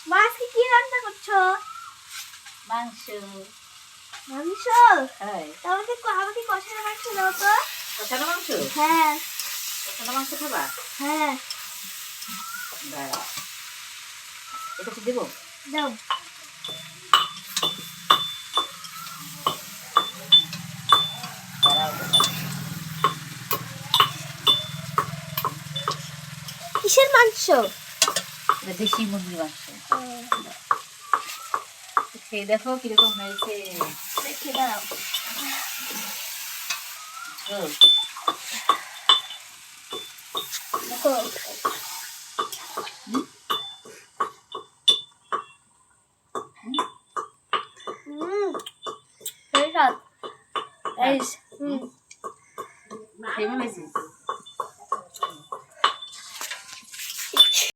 মা আজকে কি রান্না করছো? মাংস। মাংস? হ্যাঁ। আমাকে কষানো মাংস দাও তো। কষানো মাংস? হ্যাঁ। কষানো মাংস খাবা? হ্যাঁ। দাঁড়াও, এটা কি দেবো? দাও। কিসের মাংস? এটা দেশি মুরগির মাংস। খেয়ে দেখো কিরকম হয়েছে। দেখে দাও। দেখো। এই স্বাদ। এই কেমন হয়েছে?